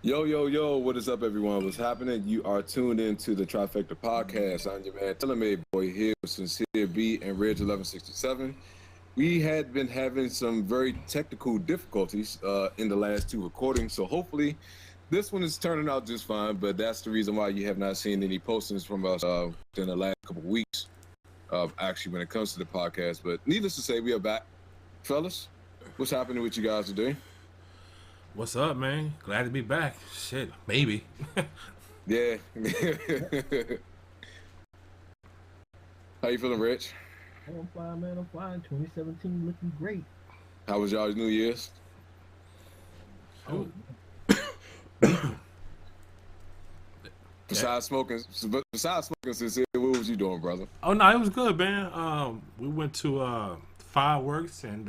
Yo, yo, yo, what is up, everyone? What's happening? You are tuned into the Trifecta podcast. I'm your man, CincereB boy here with CincereB and Ridge 1167. We had been having some very technical difficulties in the last two recordings, so hopefully this one is turning out just fine, but that's the reason why you have not seen any postings from us in the last couple of weeks, actually, when it comes to the podcast. But needless to say, we are back. Fellas, what's happening with you guys today? What's up, man? Glad to be back. Shit, maybe. Yeah. How you feeling, Rich? Oh, I'm fine, man. I'm fine. 2017 looking great. How was y'all's New Year's? Oh, Besides smoking, Sincere, what was you doing, brother? Oh no, it was good, man. We went to fireworks and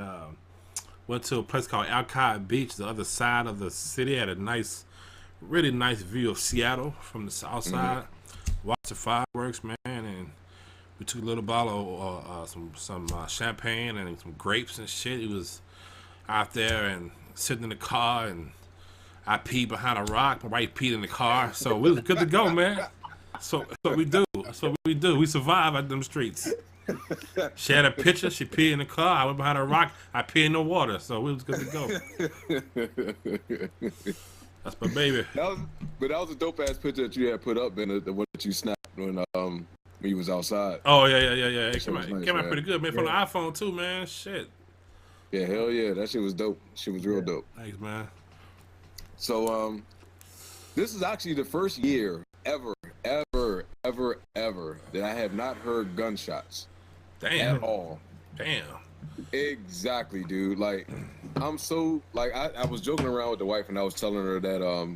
went to a place called Alki Beach, the other side of the city. Had a nice, really nice view of Seattle from the south side. Watched the fireworks, man, and we took a little bottle of some champagne and some grapes and shit. It was out there and sitting in the car, and I peed behind a rock. My wife peed in the car, so we was good to go, man. So that's what we do. That's what we do. We survive out them streets. She had a picture. She peed in the car. I went behind a rock. I peed in the water. So we was good to go. That's my baby. That was a dope ass picture that you had put up, man. The one that you snapped when you was outside. Oh yeah. It came out, nice, came out man. pretty good, man. From the iPhone too, man. Shit. Yeah, hell yeah, that shit was dope. Shit was real dope. Thanks, man. So this is actually the first year ever that I have not heard gunshots Damn. at all. Damn. Exactly, dude. Like, I'm so like I was joking around with the wife and I was telling her that I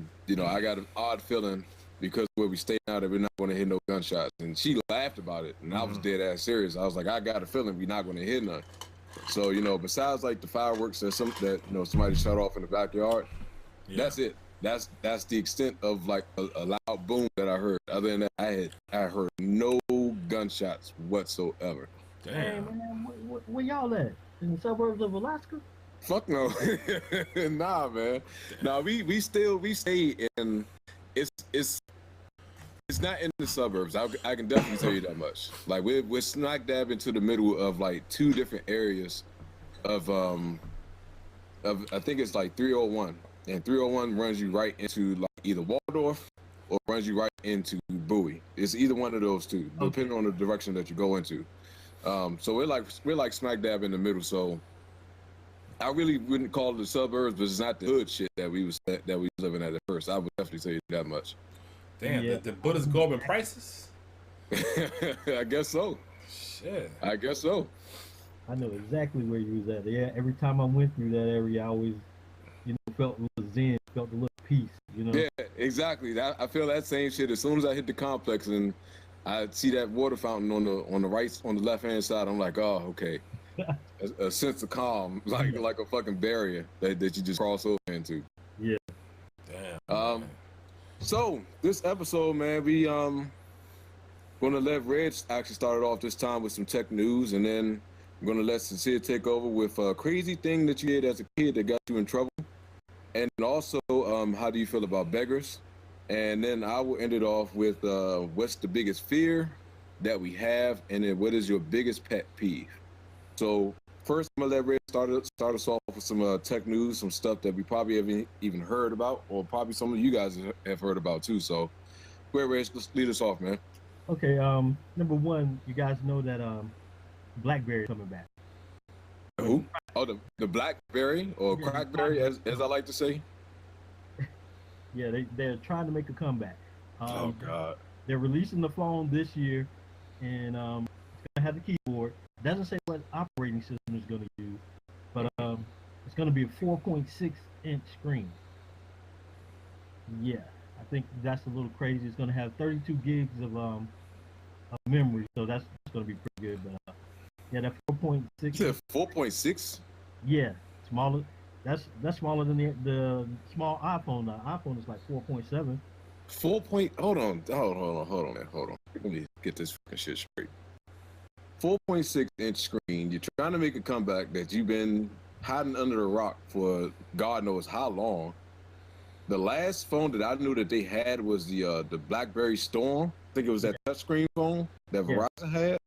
got an odd feeling because where we stay now that we're not going to hit no gunshots, and she laughed about it, and I was dead ass serious. I was like, I got a feeling we're not going to hit none. So besides like the fireworks that somebody shut off in the backyard, that's it. That's the extent of like a loud boom that I heard. Other than that, I heard no gunshots whatsoever. hey, Damn. man. Where y'all at? In the suburbs of Alaska? Fuck no. Nah, man. Nah, we stay in. It's not in the suburbs. I can definitely tell you that much. Like we're smack dab into the middle of like two different areas of I think it's like 301, and 301 runs you right into like either Waldorf or runs you right into Bowie. It's either one of those two, depending on the direction that you go into. So we're like smack dab in the middle. So I really wouldn't call it the suburbs, but it's not the hood shit that we was living at first. I would definitely tell you that much. Damn. Yeah. The Buddha's go up in prices. I guess so. Shit. I guess so. I know exactly where you was at. Yeah, every time I went through that area, I always, felt a little zen, felt a little peace, Yeah, exactly. I feel that same shit as soon as I hit the complex and I see that water fountain on the left hand side. I'm like, oh, okay. A sense of calm, like a fucking barrier that you just cross over into. Yeah. Damn. So this episode, man, we gonna let Reg actually start it off this time with some tech news, and then I'm gonna let Sincere take over with a crazy thing that you did as a kid that got you in trouble, and also how do you feel about beggars, and then I will end it off with what's the biggest fear that we have, and then what is your biggest pet peeve. So first, I'm gonna let Reg start us off with some tech news, some stuff that we probably haven't even heard about, or probably some of you guys have heard about too. So, go ahead, Reg, let's lead us off, man. Okay. Number one, you guys know that BlackBerry coming back. Who? Oh, the BlackBerry or Yeah, Crackberry, as I like to say. Yeah, they're trying to make a comeback. Oh God. They're releasing the phone this year, and it's gonna have the keyboard. Doesn't say what operating system it's gonna use, but it's gonna be a 4.6-inch screen. Yeah, I think that's a little crazy. It's gonna have 32 gigs of memory, so that's gonna be pretty good. But yeah, that 4.6. You said 4.6. Yeah, smaller. That's smaller than the small iPhone. The iPhone is like 4.7. 4 point. Hold on, man. Hold on. Let me get this fucking shit straight. 4.6-inch screen. You're trying to make a comeback that you've been hiding under the rock for God knows how long. The last phone that I knew that they had was the BlackBerry Storm. I think it was that touchscreen phone that Yeah. Verizon had,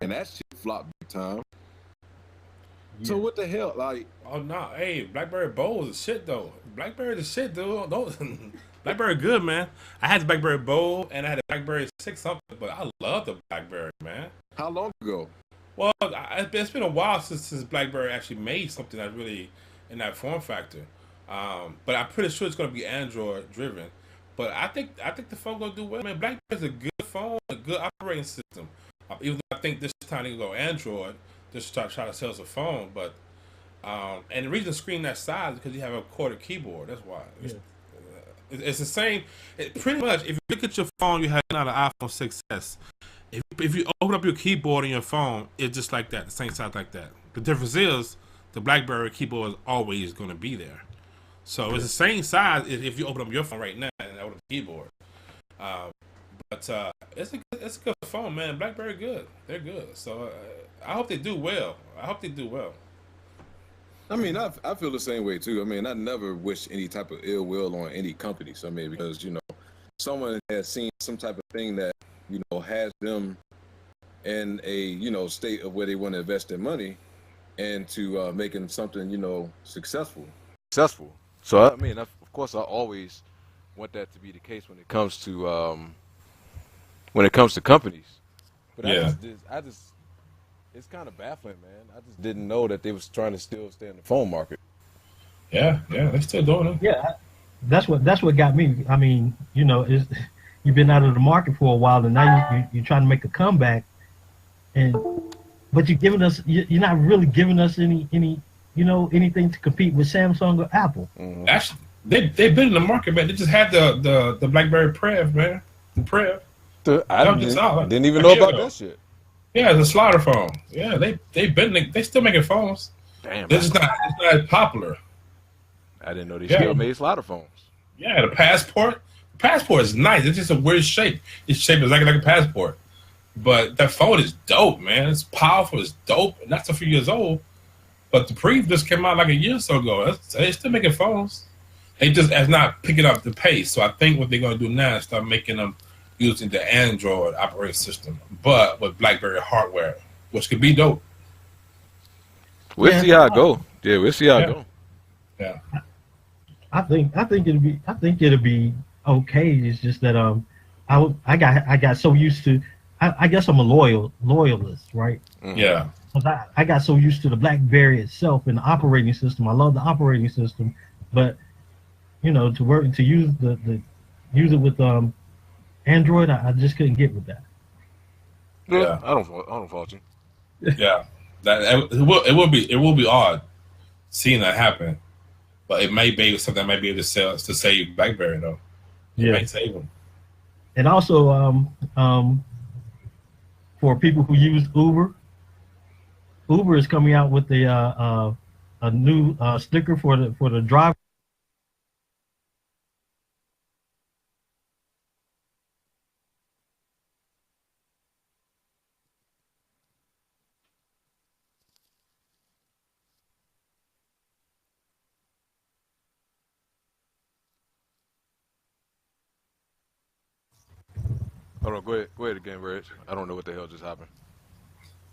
and that shit flopped big time. Yeah. So what the hell, like? Oh no, hey, BlackBerry Bold is shit though. BlackBerry the shit, dude. Don't BlackBerry good, man. I had the BlackBerry Bold and I had a BlackBerry 6 something, but I love the BlackBerry, man. How long ago? Well, it's been a while since BlackBerry actually made something that really in that form factor. But I'm pretty sure it's going to be Android driven. But I think the phone gonna do well. Man, BlackBerry's a good phone, a good operating system. Even though I think this time they can go Android, just try to sell us a phone. But and the reason the screen that size is because you have a corded keyboard. That's why. It's the same. Pretty much, if you look at your phone, you have now an iPhone 6s. If you open up your keyboard on your phone, it's just like that, the same size like that. The difference is the BlackBerry keyboard is always going to be there. So it's the same size if you open up your phone right now and open up the keyboard. But it's a good phone, man. BlackBerry good. They're good. So I hope they do well. I mean, I feel the same way too. I mean, I never wish any type of ill will on any company. So I mean, because someone has seen some type of thing that has them in a state of where they want to invest their money and to making something successful. So I mean, of course, I always want that to be the case when it comes to companies. But Yeah. I just it's kind of baffling, man. I just didn't know that they was trying to still stay in the phone market. Yeah, they're still doing it. Yeah, that's what got me. I mean, you've been out of the market for a while, and now you're trying to make a comeback, but you're not really giving us any anything to compete with Samsung or Apple. Mm-hmm. Actually, they've been in the market, man. They just had the BlackBerry Peve, man. The Peve. I didn't even know about that shit. Yeah, the slider phone. Yeah, they still making phones. Damn. It's not as popular. I didn't know they still made slider phones. Yeah, the Passport. The Passport is nice. It's just a weird shape. It's shaped exactly like a Passport. But that phone is dope, man. It's powerful. It's dope. And that's a few years old. But the Peve just came out like a year or so ago. They're still making phones. They just as not picking up the pace. So I think what they're going to do now is start making them using the Android operating system, but with BlackBerry hardware, which could be dope. We'll see how it go. Yeah, we'll see how it go. Yeah. I think it'll be okay. It's just that I got so used to. I guess I'm a loyalist, right? Mm-hmm. Yeah. Because I got so used to the BlackBerry itself and the operating system. I love the operating system, but to use use it with Android, I just couldn't get with that. Yeah, I don't fault you. Yeah, it will be odd seeing that happen, but it may be something that might be able to save BlackBerry though. It might save them. And also, for people who use Uber is coming out with a new sticker for the driver. Hold on, go ahead again, Reg. I don't know what the hell just happened.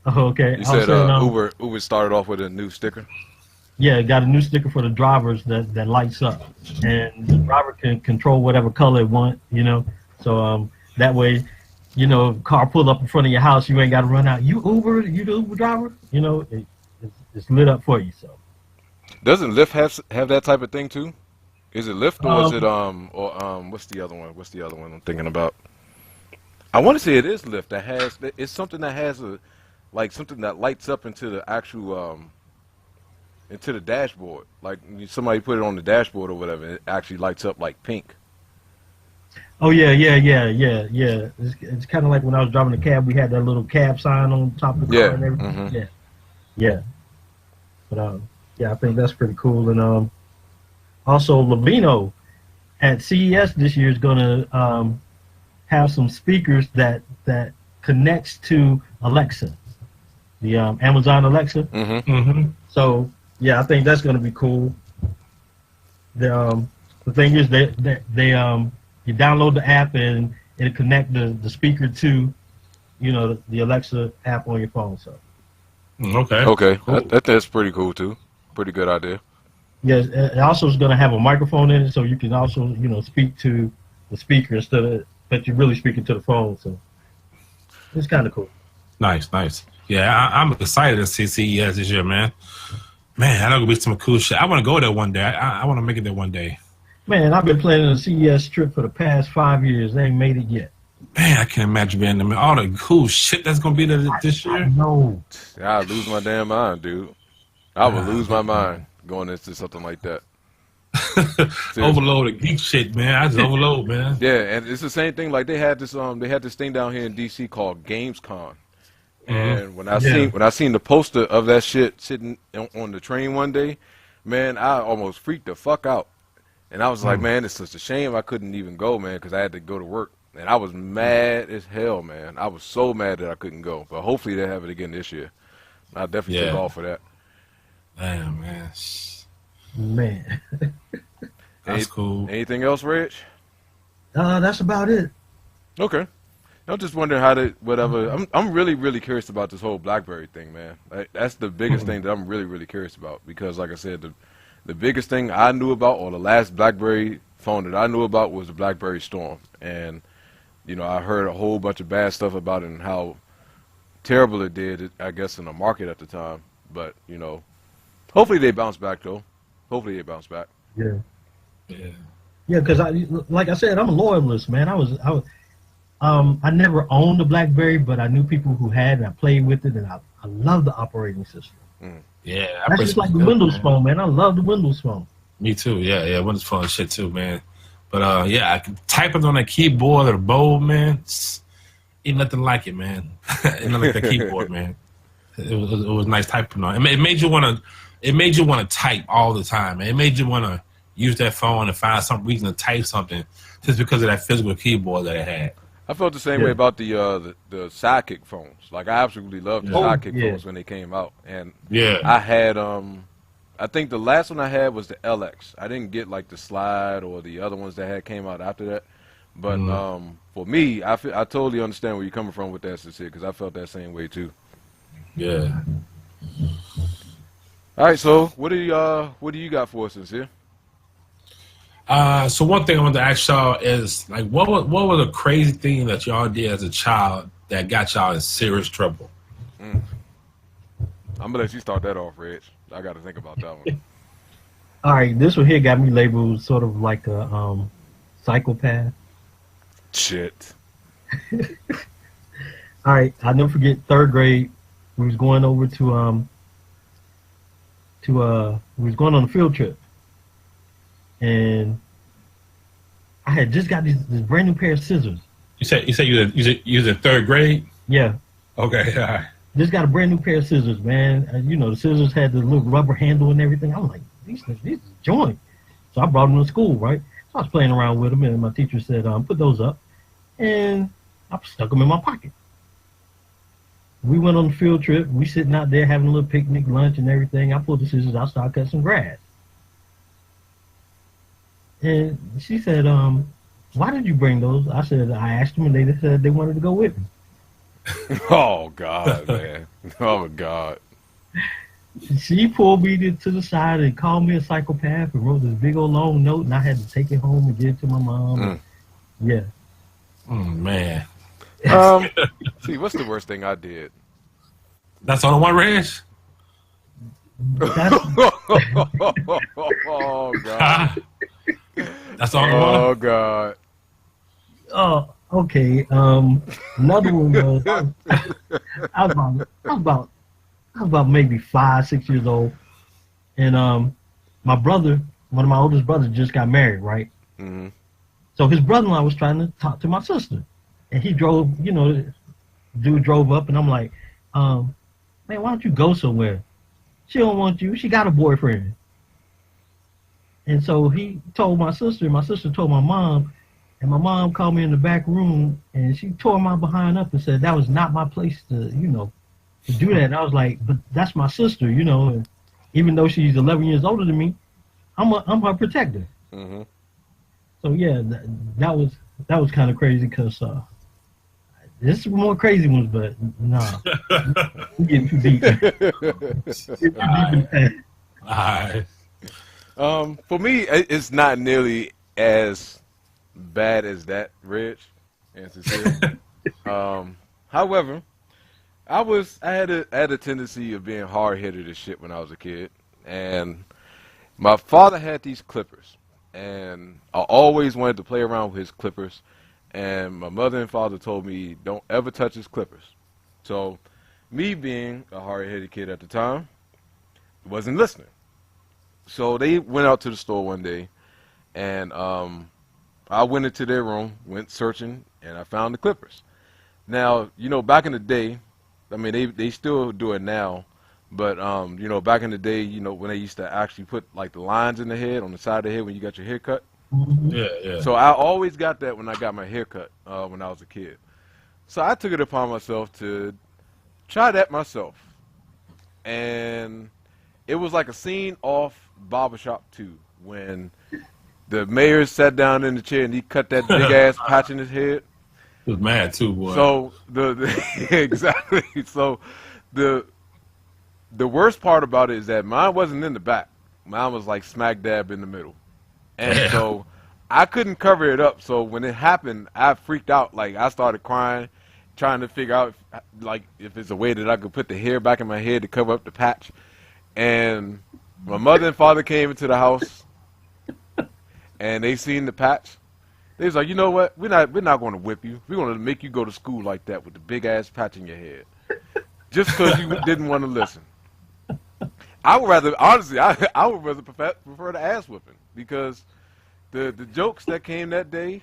Oh, okay. You said Uber started off with a new sticker? Yeah, it got a new sticker for the drivers that lights up, and the driver can control whatever color it want, So that way, if car pull up in front of your house, you ain't got to run out. You the Uber driver, it's lit up for you. So doesn't Lyft have that type of thing too? Is it Lyft or is it what's the other one? What's the other one I'm thinking about? I want to say it is Lyft it's something that has something that lights up into the actual into the dashboard. Like somebody put it on the dashboard or whatever, it actually lights up like pink. Oh yeah. It's kind of like when I was driving the cab, we had that little cab sign on top of the car and everything. Mm-hmm. Yeah. But I think that's pretty cool. And also Lavino at CES this year is gonna have some speakers that connects to Alexa, the Amazon Alexa. Mm-hmm. So yeah, I think that's gonna be cool. the thing is that they you download the app and it'll connect the speaker to, you know, the Alexa app on your phone. So Okay. Okay, Cool. that's pretty cool too. Pretty good idea. yes, it also is going to have a microphone in it, so you can also, you know, speak to the speaker instead of, but you're really speaking to the phone. So it's kind of cool. Nice. Yeah, I'm excited to see CES this year, man. Man, I know gonna be some cool shit. I want to go there one day. I want to make it there one day. Man, I've been planning a CES trip for the past 5 years. They ain't made it yet. Man, I can't imagine being there. All the cool shit that's gonna be there this year. No. I'd lose my damn mind, dude. I would lose my mind going into something like that. Overload of geek shit, man. I just overload, man. Yeah, and it's the same thing. Like they had this thing down here in DC called Gamescom. And when I seen the poster of that shit sitting on the train one day, man, I almost freaked the fuck out. And I was like, man, it's such a shame I couldn't even go, man, because I had to go to work. And I was mad as hell, man. I was so mad that I couldn't go. But hopefully they have it again this year. I definitely take off for that. Damn, man. Man. That's cool. Anything else, Rich? That's about it. Okay. I'm just wondering how to whatever. I'm really, really curious about this whole BlackBerry thing, man. Like, that's the biggest thing that I'm really, really curious about, because, like I said, the biggest thing I knew about, or the last BlackBerry phone that I knew about, was the BlackBerry Storm, and you know, I heard a whole bunch of bad stuff about it and how terrible it did, I guess, in the market at the time. But you know, hopefully they bounce back, though. Hopefully they bounce back. Yeah. Yeah. Yeah, because like I said, I'm a loyalist, man. I never owned a BlackBerry, but I knew people who had, and I played with it, and I love the operating system. Yeah. That's just like the Windows phone, man. I love the Windows phone. Me too. Yeah. Windows phone shit too, man. But yeah, I can type it on a keyboard or a bowl, man. Ain't nothing like it, man. Ain't nothing like the keyboard, man. It was nice typing on. It made you want to type all the time, man. It made you want to use that phone and find some reason to type something just because of that physical keyboard that it had. I felt the same way about the Sidekick phones. Like, I absolutely loved the Sidekick phones when they came out. And I had I think the last one I had was the LX. I didn't get like the Slide or the other ones that had came out after that. But for me, I totally understand where you're coming from with that, Sincere, because I felt that same way too. Yeah. All right, so what do you got for us, Sincere? So one thing I wanted to ask y'all is, like, what was a crazy thing that y'all did as a child that got y'all in serious trouble? I'm gonna let you start that off, Reg. I got to think about that one. All right, this one here got me labeled sort of like a psychopath. Shit. All right, I'll never forget 3rd grade. We was going over we was going on a field trip. And I had just got this brand new pair of scissors. You said you was in 3rd grade? Yeah. Okay. All right. Just got a brand new pair of scissors, man. You know, the scissors had the little rubber handle and everything. I'm like, these is joint. So I brought them to school, right? So I was playing around with them, and my teacher said, put those up. And I stuck them in my pocket. We went on the field trip. We sitting out there having a little picnic, lunch, and everything. I pulled the scissors out, started cutting some grass. And she said, why did you bring those? I said, I asked them, and they said they wanted to go with me. Oh, God, man. Oh, my God. She pulled me to the side and called me a psychopath and wrote this big old long note, and I had to take it home and give it to my mom. Yeah. Man. See, what's the worst thing I did? That's all the one, Reg? Oh, God. That's all the one? Oh, God. Oh, okay. Another one was I was about maybe 5, 6 years old, and my brother, one of my oldest brothers, just got married, right? Mm-hmm. So his brother-in-law was trying to talk to my sister, and he drove. You know, dude drove up, and I'm like, man, why don't you go somewhere? She don't want you. She got a boyfriend. And so he told my sister, and my sister told my mom. And my mom called me in the back room, and she tore my behind up and said that was not my place to do that. And I was like, but that's my sister, and even though she's 11 years older than me, I'm her protector. Mm-hmm. So yeah, that was kind of crazy because there's more crazy ones, but nah, we getting too deep. Alright. For me, it's not nearly as bad as that, Reg and Sincere. However, I had a tendency of being hard headed as shit when I was a kid, and my father had these clippers, and I always wanted to play around with his clippers, and my mother and father told me don't ever touch his clippers. So, me being a hard headed kid at the time, wasn't listening. So they went out to the store one day, and I went into their room, went searching, and I found the clippers. Now, back in the day, I mean, they still do it now, but, back in the day, when they used to actually put, like, the lines in the head, on the side of the head when you got your hair cut. Yeah. So I always got that when I got my hair cut when I was a kid. So I took it upon myself to try that myself. And it was like a scene off Barbershop 2 when the mayor sat down in the chair and he cut that big ass patch in his head. He was mad too, boy. So exactly. So the worst part about it is that mine wasn't in the back. Mine was like smack dab in the middle. And so I couldn't cover it up. So when it happened, I freaked out. Like I started crying, trying to figure out if it's a way that I could put the hair back in my head to cover up the patch. And my mother and father came into the house, and they seen the patch. They was like, you know what? We're not going to whip you. We're going to make you go to school like that with the big ass patch in your head, just because you didn't want to listen. I would rather, honestly, I would rather prefer the ass whipping because the jokes that came that day,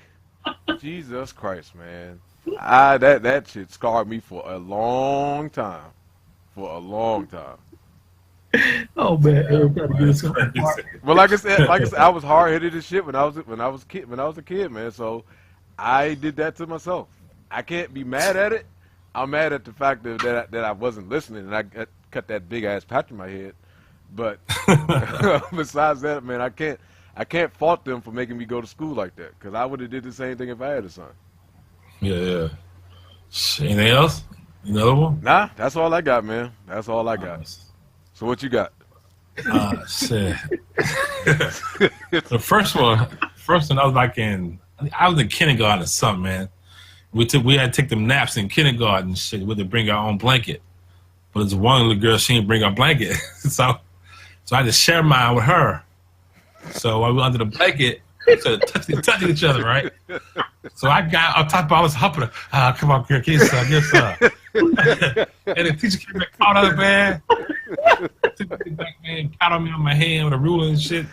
Jesus Christ, man, that shit scarred me for a long time, Oh man, Eric got to get us something. Well, like I said, I was hard headed as shit when I was a kid, man. So I did that to myself. I can't be mad at it. I'm mad at the fact that I wasn't listening and I cut that big ass patch in my head. But besides that, man, I can't fault them for making me go to school like that because I would have did the same thing if I had a son. Yeah. Anything else? Another one? Nah, that's all I got, man. That's all I got. So what you got? Shit. The first one, I was in kindergarten or something, man. We had to take them naps in kindergarten and shit. We had to bring our own blanket. But there's one little girl, she didn't bring her blanket. So I had to share mine with her. So while we were under the blanket, we started touching each other, right? So I got on top of all this humping her. Come on, girl, get some. And the teacher came back, caught her, man. Took me back, man, caught on me on my hand with a ruler and shit.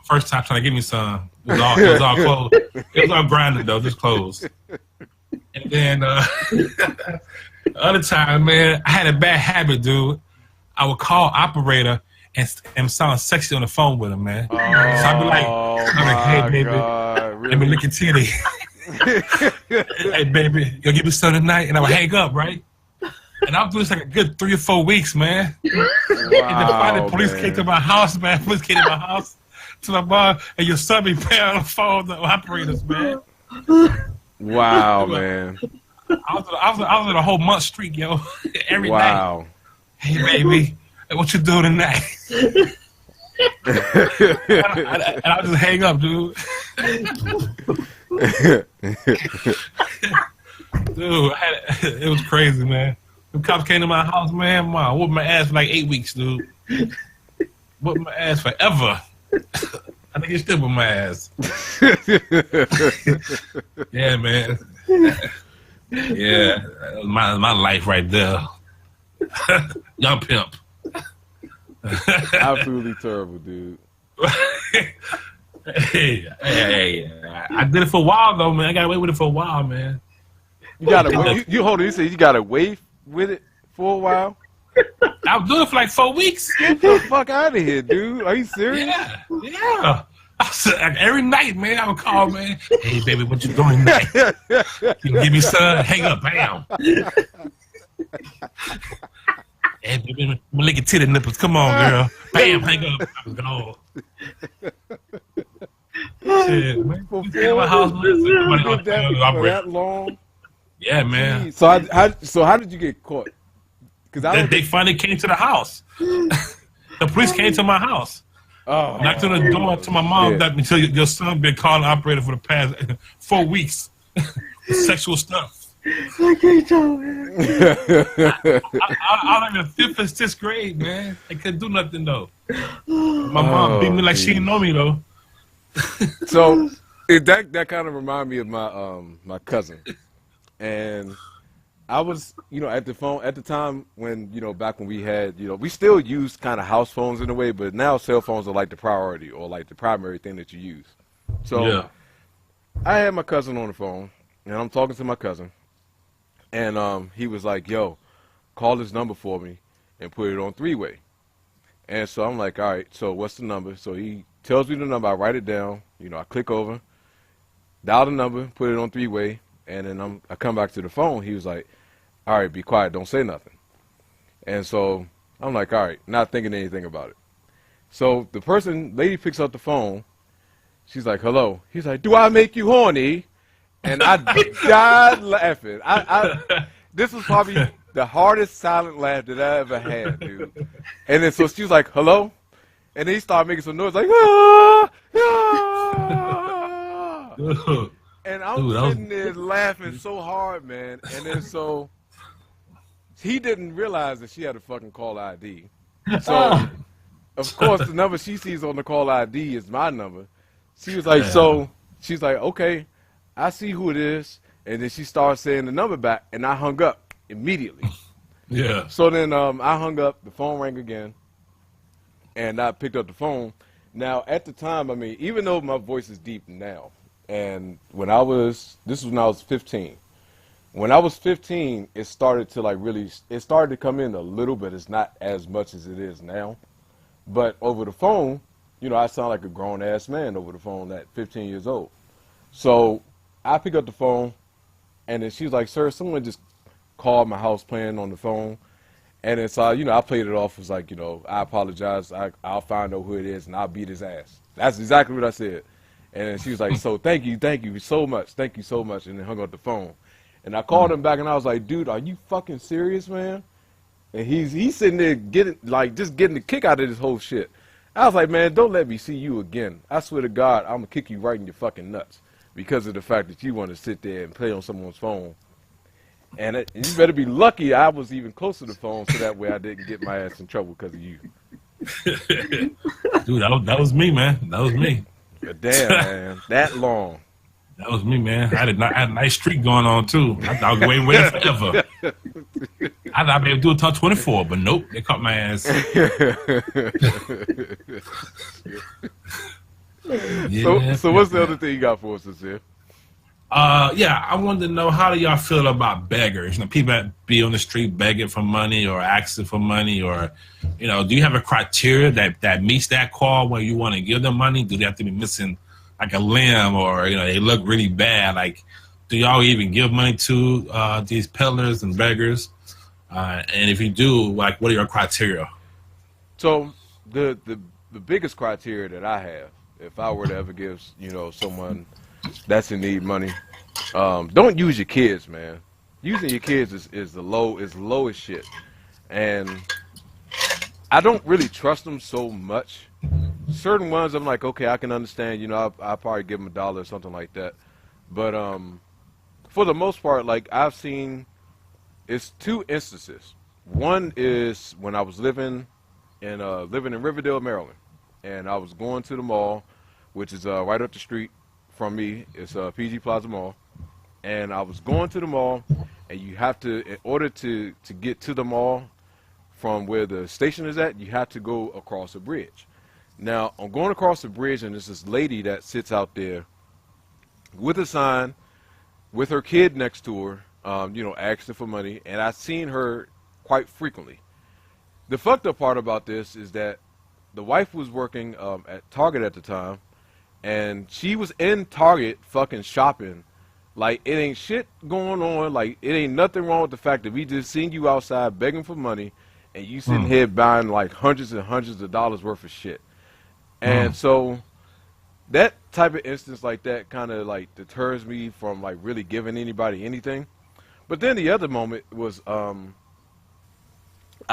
First time trying to give me some. It was all closed. It was all grinded, though, just closed. And then the other time, man, I had a bad habit, dude. I would call operator and sound sexy on the phone with him, man. So I'd be like, hey, baby, really? Let me lick your titty. Hey, baby, you'll give me some tonight? And I would hang up, right? And I would do this like a good 3 or 4 weeks, man. Wow, and then finally, police came to my house, man. Police came to my house, to my mom, and your son be paying on the phone, the operators, man. Wow, man. I was on a whole month streak, yo. Every night. Wow. Hey, baby, what you doing tonight? and I'll just hang up, dude. Dude, it was crazy, man. The cops came to my house, man. I whooped my ass for like 8 weeks, dude. Whooped my ass forever. I think you still whooped my ass. Yeah, man. Yeah, that was my life right there. Young pimp. Absolutely terrible, dude. Hey, I did it for a while though, man. I got away with it for a while, man. You hold on. You said you got away with it for a while. I was doing it for like 4 weeks. Get the fuck out of here, dude. Are you serious? Yeah. Like, every night, man, I would call, man. Hey, baby, what you doing tonight? You give me some? Hang up, bam. Hey, baby, let me lick your titty nipples. Come on, girl. Bam, hang up. I was gone. Shit, man. For Came to my house, man. You Somebody did that for that long? Yeah, man. Jeez. So how did you get caught? Because They finally came to the house. The police came to my house. Knocked on the door to my mom. That until your son been calling operator for the past 4 weeks. Sexual stuff. I can't tell, man. I in the 5th and 6th grade, man. I couldn't do nothing though. My mom beat me like she didn't know me though. So that kind of reminded me of my cousin, and I was at the time when back when we had we still used kind of house phones in a way, but now cell phones are like the priority or like the primary thing that you use. So yeah. I had my cousin on the phone, and I'm talking to my cousin, and he was like, "Yo, call this number for me and put it on 3-way." And so I'm like, "All right, so what's the number?" So he tells me the number. I write it down. I click over, dial the number, put it on 3-way, and then I come back to the phone. He was like, "All right, be quiet. Don't say nothing." And so I'm like, "All right," not thinking anything about it. So the lady picks up the phone. She's like, "Hello." He's like, "Do I make you horny?" And I died laughing. This was probably the hardest silent laugh that I ever had, dude. And then so she was like, "Hello?" And then he started making some noise like, "Ah, ah." And I'm sitting there laughing so hard, man. And then so he didn't realize that she had a fucking call ID. So, of course, the number she sees on the call ID is my number. She was like, she's like, "Okay, I see who it is." And then she started saying the number back, and I hung up immediately. Yeah. So then I hung up, the phone rang again, and I picked up the phone. Now, at the time, I mean, even though my voice is deep now, and this was when I was 15. When I was 15, it started to come in a little bit. It's not as much as it is now. But over the phone, I sound like a grown-ass man over the phone at 15 years old. So I pick up the phone, and then she's like, "Sir, someone just called my house playing on the phone." And then so, I played it off as like, "I apologize. I'll find out who it is, and I'll beat his ass." That's exactly what I said. And then she was like, "So thank you so much. Thank you so much." And then hung up the phone. And I called him back, and I was like, "Dude, are you fucking serious, man?" And he's sitting there getting the kick out of this whole shit. I was like, "Man, don't let me see you again. I swear to God, I'm gonna kick you right in your fucking nuts because of the fact that you want to sit there and play on someone's phone. And you better be lucky I was even close to the phone so that way I didn't get my ass in trouble because of you." Dude, that was me, man. That was me. But damn, man, that long. That was me, man. I had a nice streak going on too. I thought I was waiting forever. I thought I'd be able to do it till 24, but nope, they caught my ass. Yeah, so what's the other thing you got for us, Sincere? Yeah, I wanted to know, how do y'all feel about beggars? People that be on the street begging for money or asking for money, or do you have a criteria that meets that call where you want to give them money? Do they have to be missing like a limb, or they look really bad? Like, do y'all even give money to these peddlers and beggars? And if you do, like, what are your criteria? So the biggest criteria that I have, if I were to ever give someone that's in need money, don't use your kids, man. Using your kids is low as shit, and I don't really trust them so much. Certain ones I'm like, okay, I can understand, I'll probably give them $1 or something like that. But for the most part, like, I've seen, it's 2 instances. One is when I was living in Riverdale, Maryland, and I was going to the mall, which is right up the street from me. It's PG Plaza Mall, and I was going to the mall, and you have to, in order to get to the mall from where the station is at, you have to go across a bridge. Now, I'm going across the bridge, and there's this lady that sits out there with a sign, with her kid next to her, asking for money, and I've seen her quite frequently. The fucked up part about this is that the wife was working at Target at the time, and she was in Target fucking shopping. Like, it ain't shit going on. Like, it ain't nothing wrong with the fact that we just seen you outside begging for money, and you sitting here buying like hundreds and hundreds of dollars worth of shit. And so that type of instance like that kind of like deters me from like really giving anybody anything. But then the other moment was I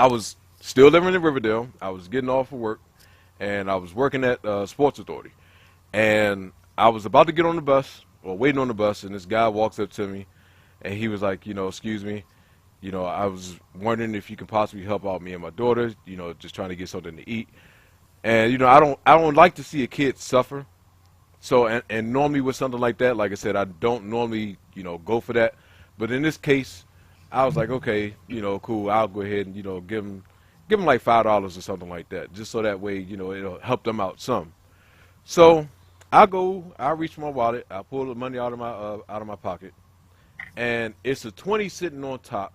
was still living in Riverdale. I was getting off of work, and I was working at Sports Authority. And I was about to get on the bus, or waiting on the bus, and this guy walks up to me, and he was like, excuse me, I was wondering if you could possibly help out me and my daughter, just trying to get something to eat. And I don't like to see a kid suffer. So and normally with something like that, like I said, I don't normally go for that. But in this case, I was like, okay, cool. I'll go ahead and give him like $5 or something like that, just so that way it'll help them out some. So I reach my wallet, I pull the money out of my pocket, and it's a 20 sitting on top,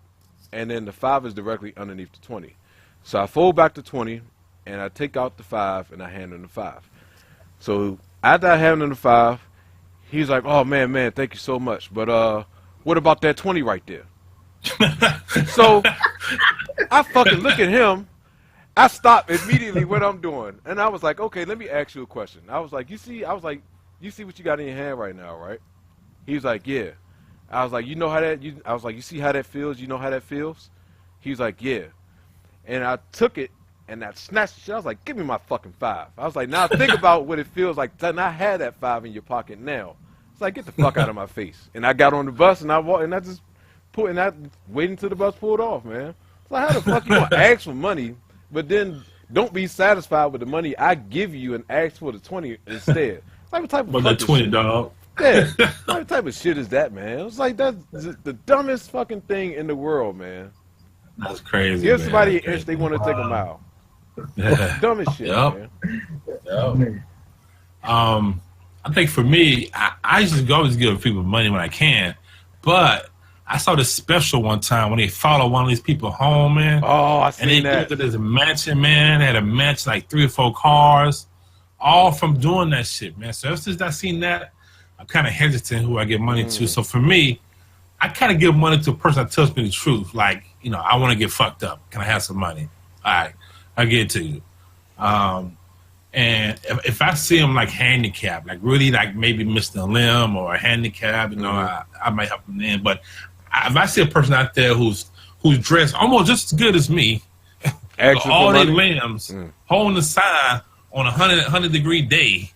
and then the 5 is directly underneath the 20. So I fold back the 20, and I take out the 5, and I hand him the 5. So after I hand him the 5, he's like, "Oh man, thank you so much. But what about that 20 right there?" So I fucking look at him. I stop immediately what I'm doing, and I was like, "Okay, let me ask you a question." I was like, "You see what you got in your hand right now, right?" He was like, "Yeah." I was like, "You know how that?" I was like, "You see how that feels? You know how that feels?" He was like, "Yeah." And I took it and I snatched the shit. I was like, "Give me my fucking 5." I was like, "Now think about what it feels like to not have that 5 in your pocket now." It's like, "Get the fuck out of my face." And I got on the bus and I walked and I just waited until the bus pulled off, man. It's like, how the fuck you gonna ask for money, but then don't be satisfied with the money I give you and ask for the 20 instead? Like, what type of But the 20, shit? dog. Yeah, what type of shit is that, man? It's like that's the dumbest fucking thing in the world, man. That's crazy. Give man. somebody an inch, they want to take a mile. Dumbest shit, Yep. man. I think for me, I used to always give people money when I can, but I saw this special one time when they followed one of these people home, man. Oh, I seen and they that. built this mansion, man. They had a mansion, like 3 or 4 cars, all from doing that shit, man. So ever since I seen that, I'm kind of hesitant who I give money to. So for me, I kind of give money to a person that tells me the truth. Like, I want to get fucked up. Can I have some money? All right, I'll get it to you. And if I see him like handicapped, like really like maybe missing a limb or a handicap, I might help him then. But if I see a person out there who's dressed almost just as good as me, with all their limbs, holding the sign on a 100-degree day,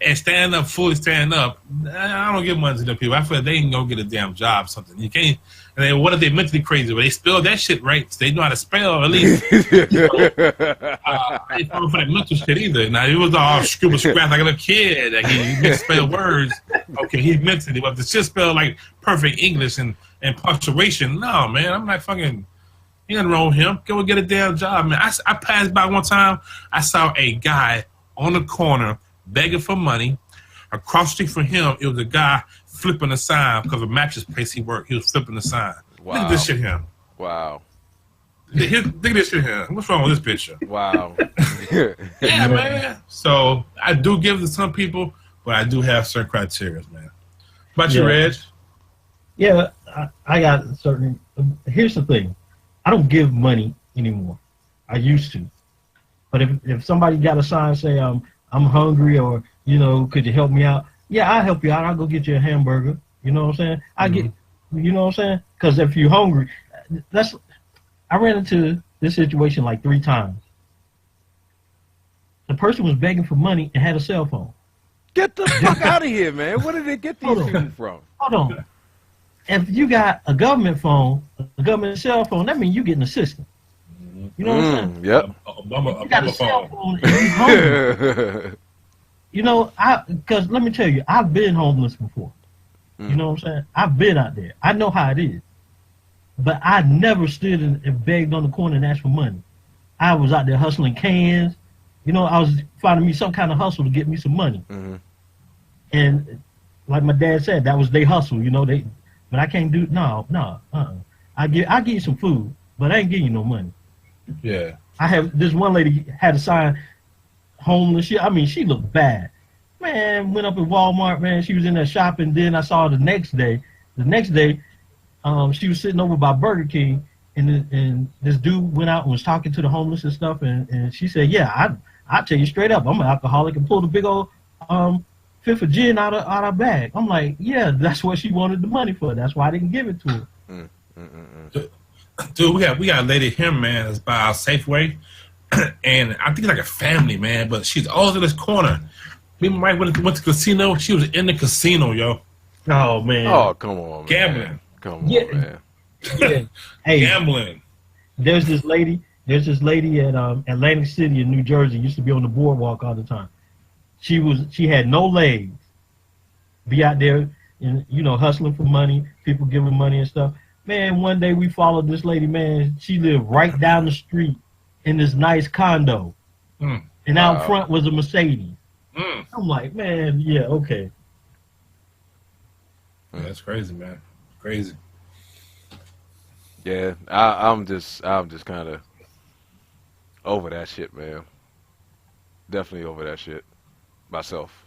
and fully stand up, I don't give money to them people. I feel like they can go get a damn job or something. You can't. And then what if they mentally crazy? Well, they spell that shit right. So they know how to spell at least. I ain't falling for that mental shit either. Now it was all scribble scratch like a little kid. Like he misspelled words. Okay, he's mentally, but the shit spelled like perfect English and punctuation. No, man, I'm not fucking. Ain't nothing wrong with him. Go get a damn job, man. I passed by one time. I saw a guy on the corner begging for money. Across the street from him, it was a guy flipping the sign because of a mattress place he worked. He was flipping the sign. Wow. Look at this shit here. Wow. Look at this shit here. What's wrong with this picture? Wow. Yeah, man. So I do give to some people, but I do have certain criteria, man. About you, Reg? Yeah, I got certain. Here's the thing. I don't give money anymore. I used to. But if somebody got a sign say I'm hungry or could you help me out? Yeah, I'll help you out. I'll go get you a hamburger. You know what I'm saying? You know what I'm saying? Because if you're hungry, I ran into this situation like 3 times. The person was begging for money and had a cell phone. Get the fuck out of here, man. Where did they get these people from? Hold on. If you got a government phone, a government cell phone, that means you getting assistance. You know what I'm saying? Yep. You got a cell phone and you hungry. Because let me tell you, I've been homeless before. You know what I'm saying? I've been out there. I know how it is. But I never stood and begged on the corner and asked for money. I was out there hustling cans. I was finding me some kind of hustle to get me some money. And like my dad said, that was their hustle. But I can't do I give you some food, but I ain't giving you no money. Yeah. I have this one lady had a sign, homeless. She looked bad. Man, went up at Walmart, man. She was in there shopping. Then I saw her the next day, she was sitting over by Burger King, and this dude went out and was talking to the homeless and stuff. And she said, "Yeah, I tell you straight up, I'm an alcoholic and pull the big old fifth of gin out of our bag. I'm like, yeah, that's what she wanted the money for. That's why I didn't give it to her. Dude, we got a lady here, man, that's by our Safeway, and I think it's like a family, man. But she's always in this corner. Me and my wife went to the casino. She was in the casino, yo. Oh man. Oh, come on, man. Gambling. Come on, man. Yeah. Hey, Gambling. there's this lady at Atlantic City in New Jersey, used to be on the boardwalk all the time. She had no legs. Be out there and hustling for money, people giving money and stuff. Man, one day we followed this lady, man. She lived right down the street in this nice condo. And out front was a Mercedes. I'm like, man, yeah, okay. Yeah, that's crazy, man. Crazy. Yeah, I'm just kind of over that shit, man. Definitely over that shit myself.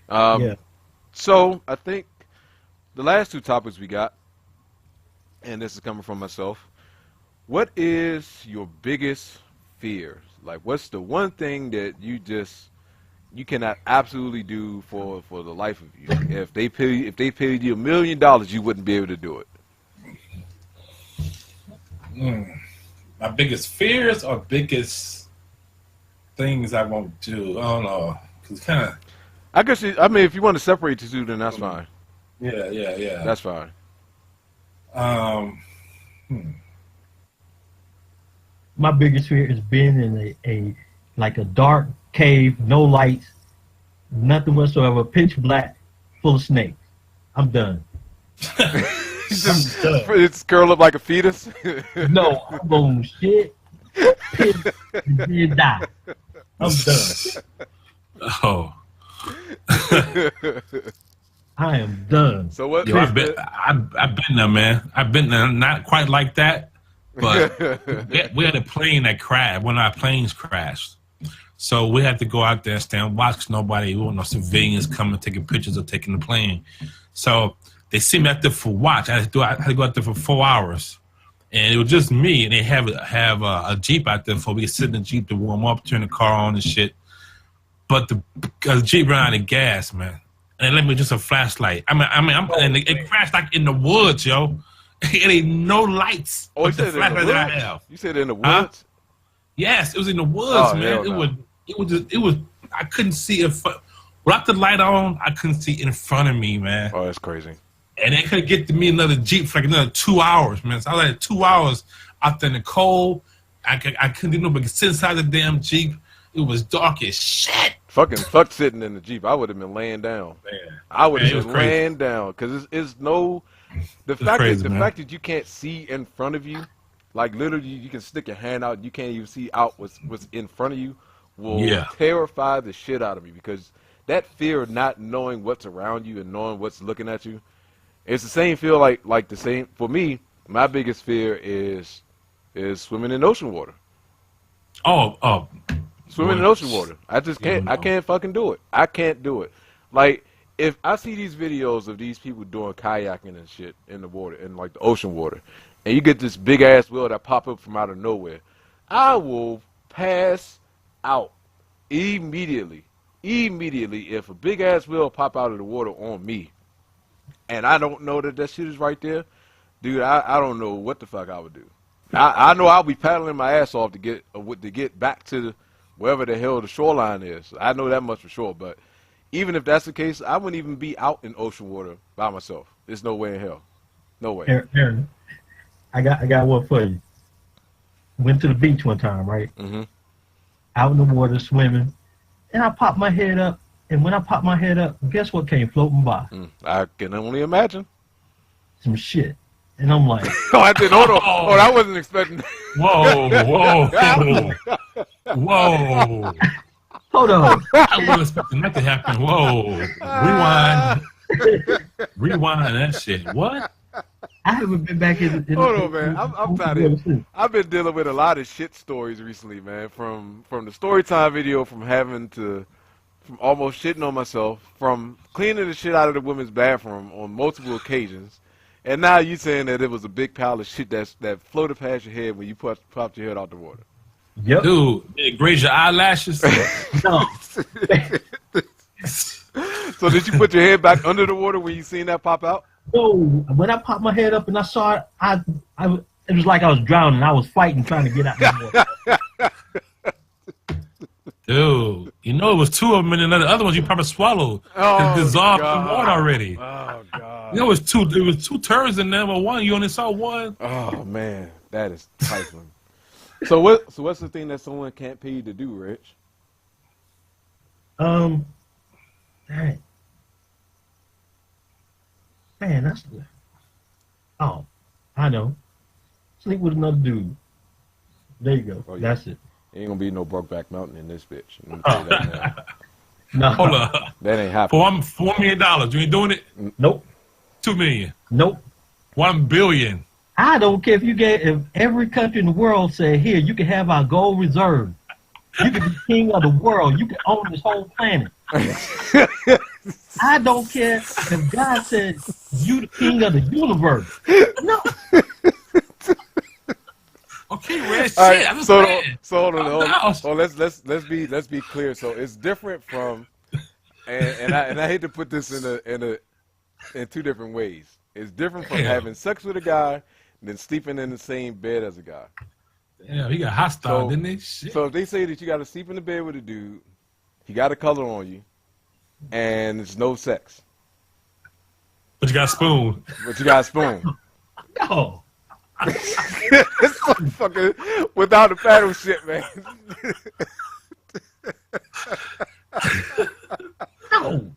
Yeah. So I think the last two topics we got, and this is coming from myself. What is your biggest fear? Like, what's the one thing that you cannot absolutely do for the life of you? If they paid you $1 million, you wouldn't be able to do it. My biggest fears or biggest things I won't do? I don't know. Cause kind of. I guess. I mean, if you want to separate the two, then that's fine. Yeah. That's fine. My biggest fear is being in a dark cave, no lights, nothing whatsoever, pitch black, full of snakes. I'm done. It's curled up like a fetus. No, I'm gonna shit, piss, and then die. I'm done. Oh. I am done. So what? Yo, I've been there, man. I've been there, not quite like that, but we had a plane that crashed. One of our planes crashed, so we had to go out there and stand and watch. 'Cause nobody, no civilians coming taking pictures of taking the plane. So they sent me out there for watch. I had to go out there for 4 hours, and it was just me. And they have a Jeep out there for we could sit in the Jeep to warm up, turn the car on and shit. But the Jeep ran out of gas, man. And it left me just a flashlight. And it crashed like in the woods, yo. It ain't no lights. Oh, you said in the woods? You said in the woods? Yes, it was in the woods, man. It was. I couldn't see it. Without the light on, I couldn't see in front of me, man. Oh, that's crazy. And they couldn't get to me another Jeep for like another 2 hours, man. So I was like 2 hours out there in the cold. I couldn't do no but sit inside the damn Jeep. It was dark as shit. Fuck sitting in the Jeep. I would have been laying down. Man. I would have been laying down because it's no. The fact that you can't see in front of you, like literally you can stick your hand out, you can't even see out what's in front of you, will terrify the shit out of me because that fear of not knowing what's around you and knowing what's looking at you, it's the same feel like the same for me. My biggest fear is swimming in ocean water. Oh. Swimming in ocean water. I just can't. I can't fucking do it. I can't do it. Like, if I see these videos of these people doing kayaking and shit in the water, in like the ocean water, and you get this big ass whale that pop up from out of nowhere, I will pass out immediately. Immediately, if a big ass whale pop out of the water on me, and I don't know that shit is right there, dude, I don't know what the fuck I would do. I know I'll be paddling my ass off to get back to wherever the hell the shoreline is. I know that much for sure. But even if that's the case, I wouldn't even be out in ocean water by myself. There's no way in hell. No way. Aaron, I got one for you. Went to the beach one time, right? Mm-hmm. Out in the water swimming, and I popped my head up. And when I popped my head up, guess what came floating by? I can only imagine. Some shit. And I'm like, oh, I didn't. Hold on. Oh, I wasn't expecting. Whoa. Hold on. I wasn't expecting that to happen. Whoa. Rewind that shit. What? I haven't been back in. Hold on, man. I'm tired of it. I've been dealing with a lot of shit stories recently, man. From the story time video, from almost shitting on myself, from cleaning the shit out of the women's bathroom on multiple occasions. And now you saying that it was a big pile of shit that floated past your head when you popped your head out the water. Yep. Dude, it graze your eyelashes. No. So did you put your head back under the water when you seen that pop out? No, when I popped my head up and I saw it, it was like I was drowning. I was fighting trying to get out the water. Dude, you know it was two of them, and then the other ones you probably swallowed. Oh, It dissolved in God. water already. Oh God. You know, it was two turds in there, but one you only saw one. Oh man, that is trifling. So what's the thing that someone can't pay you to do, Rich? Dang. Man, that's oh, I know. Sleep with another dude. There you go. Oh, yeah. That's it. Ain't gonna be no Brokeback Mountain in this bitch. Let me tell you that now. No. Hold up. That ain't happening. $4 million. You ain't doing it? Nope. $2 million. Nope. $1 billion. I don't care if every country in the world said, here, you can have our gold reserve. You can be king of the world. You can own this whole planet. I don't care if God said you the king of the universe. No. Okay, Red. Shit, All right, I'm just so saying. hold on, Calm down. let's be clear. So it's different from, and I hate to put this in two different ways. It's different from Damn. having sex with a guy than sleeping in the same bed as a guy. Damn, he got hostile, So- didn't he? Shit. So if they say that you got to sleep in the bed with a dude, he got a color on you, and it's no sex, But you got a spoon. but you got a spoon. No. It's fucking without the paddle shit, man. No.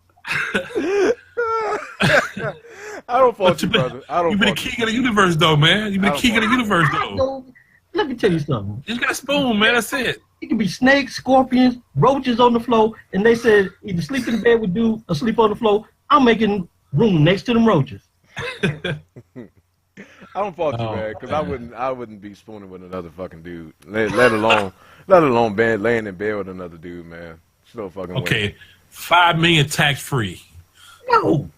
I don't fault But you, you been, brother. I don't you been the fault you. king of the universe, though, man. You been I the don't king of the universe, though. No. Let me tell you something. You just got a spoon, man. That's it. It can be snakes, scorpions, roaches on the floor, and they said either sleep in bed with dude or sleep on the floor. I'm making room next to them roaches. I don't fault you, Oh, man, because man. I wouldn't be spooning with another fucking dude. Let alone laying in bed with another dude, man. It's no fucking way. Okay, $5 million tax free. No.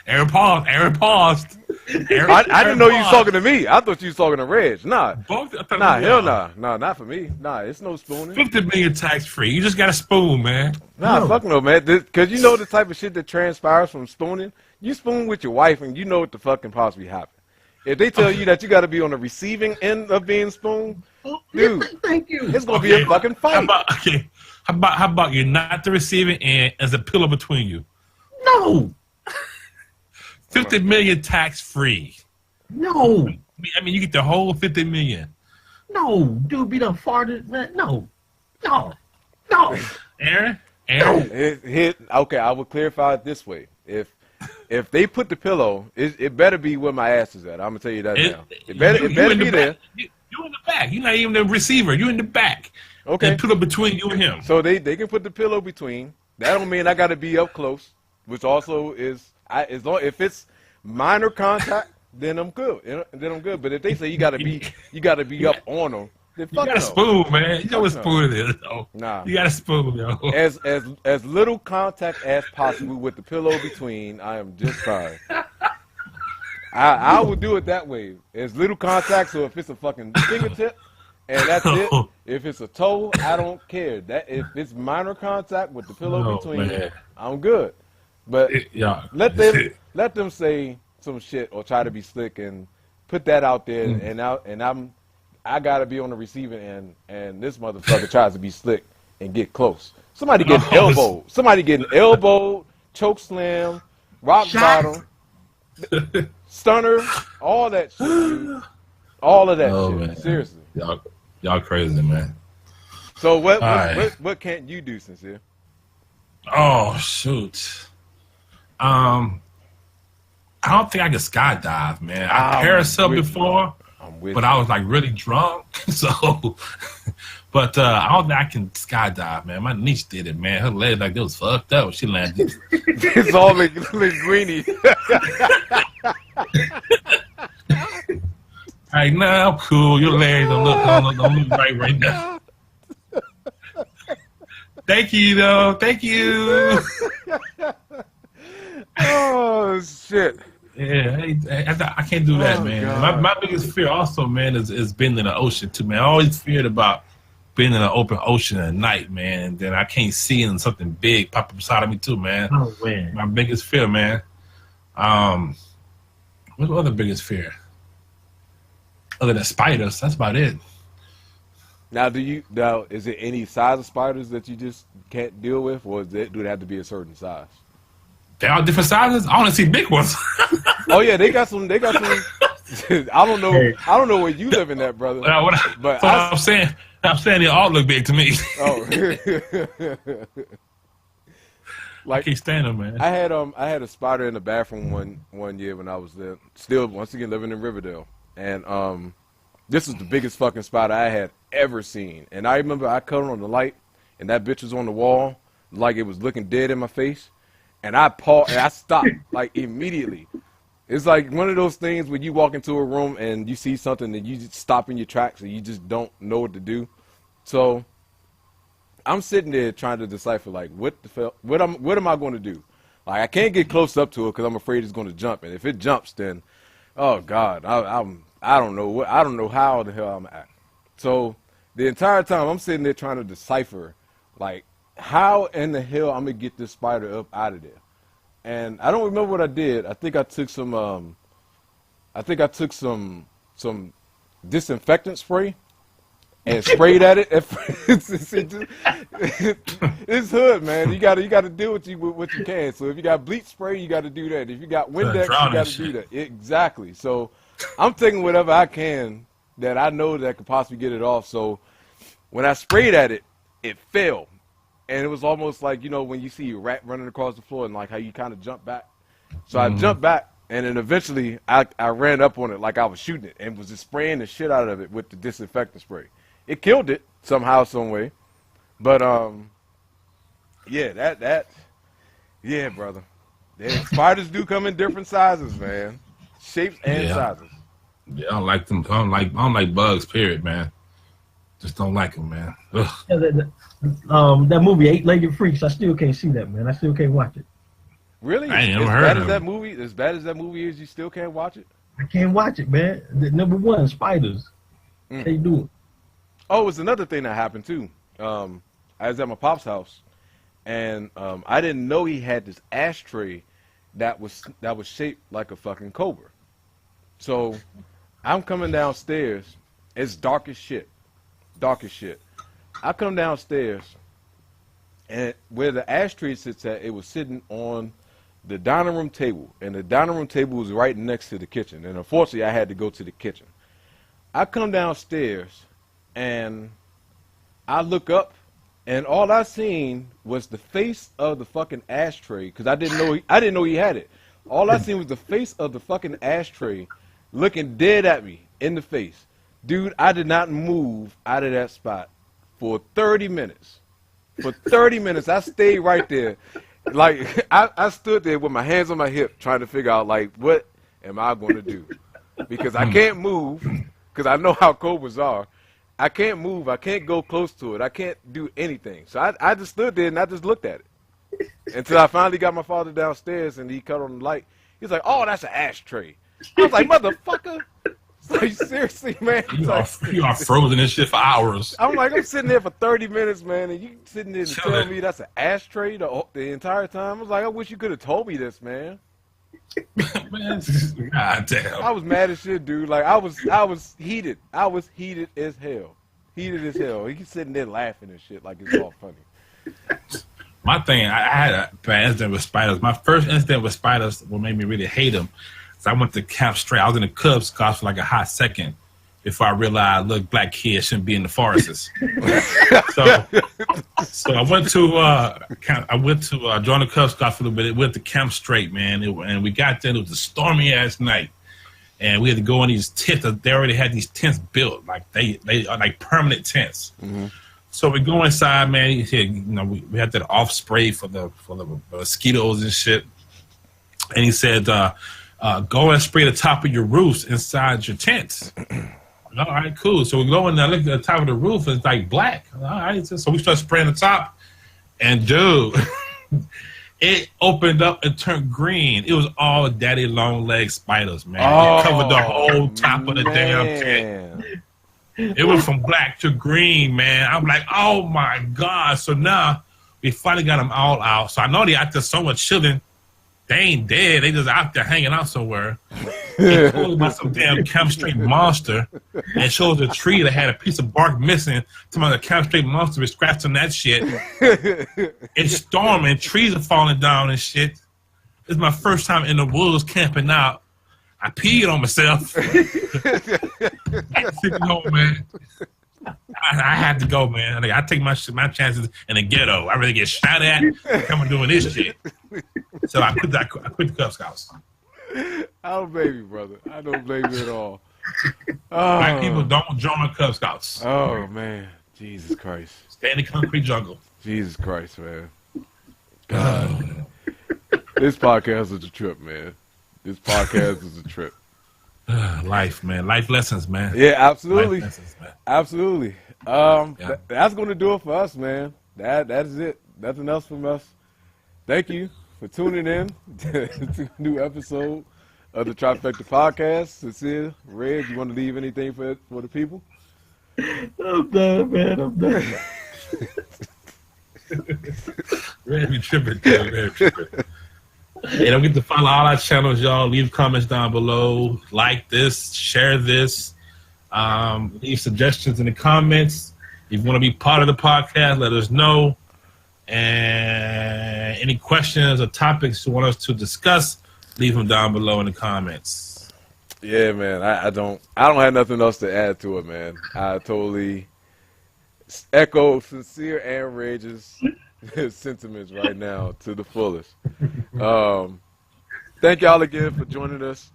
Aaron paused. Aaron paused. I didn't know you was talking to me. I thought you was talking to Reg. Nah, Both, I thought nah, we hell were. nah. Nah, not for me. Nah, it's no spooning. $50 million tax free. You just got a spoon, man. Nah, No. fuck no, man. Because you know the type of shit that transpires from spooning. You spoon with your wife, and you know what the fuck can possibly happen. If they tell you that you got to be on the receiving end of being spooned, dude, Thank you. it's gonna be a fucking fight. How about you're not the receiving end as a pillow between you? No. $50 million tax free. No. I mean, you get the whole $50 million. No. Dude be done farted. Man. No. No. No. Aaron, Okay, I will clarify it this way. If they put the pillow, it better be where my ass is at. I'm gonna tell you that now. It better in be the there. back. You in the back. You're not even the receiver. You're in the back. Okay. And put it between you and him. So they can put the pillow between. That don't mean I got to be up close, which also is if it's minor contact, then I'm good. Then I'm good. But if they say you got to be up on them, then You fuck got a no. spoon, man. You know what Fuck spoon it is, though. Nah. You got a spoon, yo. As little contact as possible with the pillow between, I am just fine. I would do it that way. As little contact, so if it's a fucking fingertip and that's it. If it's a toe, I don't care. That if it's minor contact with the pillow Oh, between, man. I'm good. But Yeah. let them say some shit or try to be slick and put that out there and I gotta be on the receiving end and this motherfucker tries to be slick and get close. Somebody getting elbowed. Somebody getting elbowed, choke slam, rock bottom, stunner, all that shit, dude. All of that Oh, shit. man. Seriously. Y'all crazy, man. So All right. what can't you do, Sincere? Oh, shoot. I don't think I can skydive, man. I parasailed with you. before, I'm with but you. I was like really drunk. So, but I don't think I can skydive, man. My niece did it, man. Her legs like they was fucked up when she landed. It's all linguini. Like, nah, I'm cool. Your legs don't look right now. Thank you, though. Thank you. Oh shit. Yeah, I can't do that, man. My biggest fear also, man, is being in the ocean too, man. I always feared about being in an open ocean at night, man. And then I can't see and something big pop up beside of me too, man. Oh man. My biggest fear, man. What's my other biggest fear? Other than spiders, that's about it. Now, is it any size of spiders that you just can't deal with, or do they have to be a certain size? They're all different sizes. I want to see big ones. Oh yeah, they got some. I don't know. Hey. I don't know where you live in that, brother. But I'm saying they all look big to me. Oh. I can't stand them, man. I had a spider in the bathroom one year when I was there. Still, once again, living in Riverdale, and this was the biggest fucking spider I had ever seen. And I remember I cut on the light, and that bitch was on the wall, like it was looking dead in my face. And I paused, and I stopped, like, immediately. It's like one of those things when you walk into a room and you see something and you just stop in your tracks and you just don't know what to do. So I'm sitting there trying to decipher, like, what am I going to do? Like, I can't get close up to it because I'm afraid it's going to jump. And if it jumps, then, oh, God, I don't know how the hell I'm going to act. So the entire time I'm sitting there trying to decipher, like, how in the hell I'm gonna get this spider up out of there? And I don't remember what I did. I think I took some disinfectant spray and sprayed at it. It's hood, man. You gotta deal with what you can. So if you got bleach spray, you gotta do that. If you got Windex, you gotta do that. Exactly. So I'm taking whatever I can that I know that could possibly get it off. So when I sprayed at it, it fell. And it was almost like, you know, when you see a rat running across the floor and like how you kind of jump back. So I jumped back, and then eventually I ran up on it like I was shooting it and was just spraying the shit out of it with the disinfectant spray. It killed it somehow, some way. But, yeah, yeah, brother. Spiders do come in different sizes, man. Shapes and sizes. Yeah, I don't like them. I don't like bugs, period, man. Just don't like them, man. Ugh. Yeah, that movie, Eight-Legged Freaks, I still can't see that, man. I still can't watch it. Really? I ain't never heard of that movie. As bad as that movie is, you still can't watch it? I can't watch it, man. Number one, spiders. Can't do it. Oh, it's another thing that happened too. I was at my pop's house, and I didn't know he had this ashtray that was shaped like a fucking cobra. So I'm coming downstairs. It's dark as shit. I come downstairs, and where the ashtray sits at, it was sitting on the dining room table, and the dining room table was right next to the kitchen. And unfortunately, I had to go to the kitchen. I come downstairs, and I look up, and all I seen was the face of the fucking ashtray, because I didn't know he had it. All I seen was the face of the fucking ashtray looking dead at me in the face. Dude, I did not move out of that spot for 30 minutes. For 30 minutes, I stayed right there. Like, I stood there with my hands on my hip trying to figure out, like, what am I going to do? Because I can't move, because I know how cobras are. I can't move. I can't go close to it. I can't do anything. So I just stood there and I just looked at it. Until I finally got my father downstairs and he cut on the light. He's like, oh, that's an ashtray. I was like, motherfucker. Like, seriously, man. You are frozen and shit for hours. I'm like, I'm sitting there for 30 minutes, man, and you sitting there to tell me that's an ashtray the entire time. I was like, I wish you could have told me this, man. Man, God damn. I was mad as shit, dude. Like, I was heated. I was heated as hell. He's sitting there laughing and shit like it's all funny. My thing, I had a bad incident with spiders. My first incident with spiders, what made me really hate them, I went to Camp Straight. I was in the Cub Scouts for like a hot second before I realized, look, black kids shouldn't be in the forests. so I went to join the Cub Scouts for a little bit. Went to Camp Straight, man, and we got there. It was a stormy ass night, and we had to go in these tents. They already had these tents built, like they are like permanent tents. Mm-hmm. So we go inside, man. We had that off spray for the mosquitoes and shit, and he said, go and spray the top of your roofs inside your tents. All right, cool. So we go in there, look at the top of the roof, it's like black. All right, so we start spraying the top, and dude, It opened up and turned green. It was all daddy long leg spiders, man. Oh, It covered the whole top of the damn tent. It went from black to green, man. I'm like, oh my God. So now we finally got them all out. So I know they out there somewhere chilling. They ain't dead. They just out there hanging out somewhere. They told about some damn Camp Straight monster and shows a tree that had a piece of bark missing. Some other Camp Straight monster was scratching that shit. It's storming. Trees are falling down and shit. This is my first time in the woods camping out. I peed on myself. I had to go, man. I had to go, man. I take my chances in the ghetto. I really get shot at. I'm doing this shit. So I quit the Cub Scouts. I don't blame you, brother. I don't blame you at all. Black people don't join the Cub Scouts. Oh, man. Jesus Christ. Stay in the concrete jungle. Jesus Christ, man. God. This podcast is a trip, man. This podcast is a trip. Life, man. Life lessons, man. Yeah, absolutely. Life lessons, man. Absolutely. That's going to do it for us, man. That is it. Nothing else from us. Thank you for tuning in to a new episode of the Trifecta podcast. Sincere, Red, you want to leave anything for the people? I'm done, man. I'm done. Red be tripping, dude. Red be tripping. Hey, don't forget to follow all our channels, y'all. Leave comments down below. Like this, share this. Leave suggestions in the comments. If you want to be part of the podcast, let us know. And any questions or topics you want us to discuss, leave them down below in the comments. Yeah, man. I don't have nothing else to add to it, man. I totally echo Sincere and Rage's sentiments right now to the fullest. Thank y'all again for joining us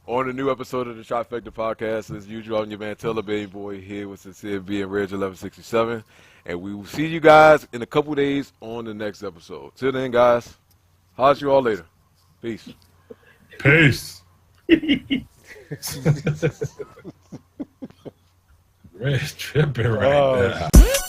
on a new episode of the Trifecta podcast. As usual, I'm your man Taylor Baby Boy here with CincereB and Reg 1167. And we will see you guys in a couple days on the next episode. Till then, guys, holler at you all later. Peace. Peace. Red's tripping right now.